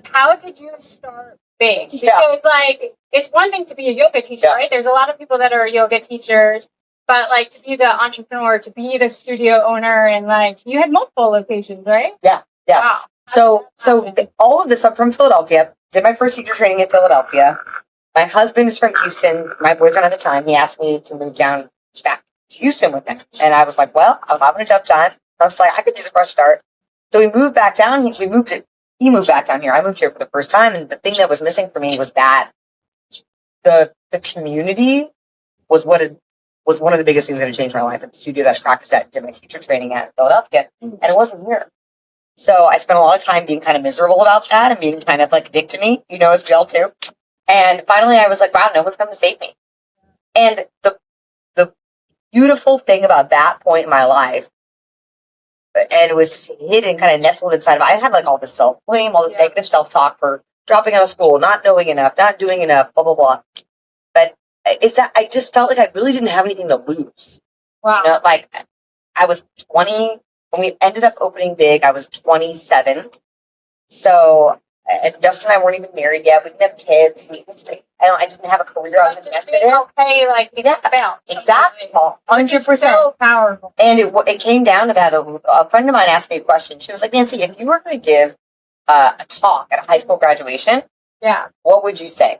How did you start big? Because like it's one thing to be a yoga teacher, right? There's a lot of people that are yoga teachers, but like to be the entrepreneur, to be the studio owner, and like you had multiple locations, right? Yeah. Wow. So all of this, I'm from Philadelphia. Did my first teacher training in Philadelphia. My husband is from Houston. My boyfriend at the time, he asked me to move down back to Houston with him. And I was like, well, I was having a tough time. I was like, I could use a fresh start. So we moved back down. He moved back down here. I moved here for the first time. And the thing that was missing for me was that the community was one of the biggest things that had changed my life. It's the studio that I practiced at, did my teacher training at in Philadelphia. And it wasn't here. So I spent a lot of time being kind of miserable about that and being kind of like a dick to me, as we all do. And finally I was like, wow, no one's come to save me. And the beautiful thing about that point in my life, and it was just hidden, kind of nestled inside of, I had like all this self-blame, all this negative self-talk for dropping out of school, not knowing enough, not doing enough, blah, blah, blah. But it's that I just felt like I really didn't have anything to lose. Wow. Like I was 20, when we ended up opening big, I was 27. So Justin and I weren't even married yet. We didn't have kids. I didn't have a career. I was invested in. Okay, like about exactly, 100%. So powerful. And it came down to that. A friend of mine asked me a question. She was like, Nancy, if you were going to give a talk at a high school graduation, what would you say?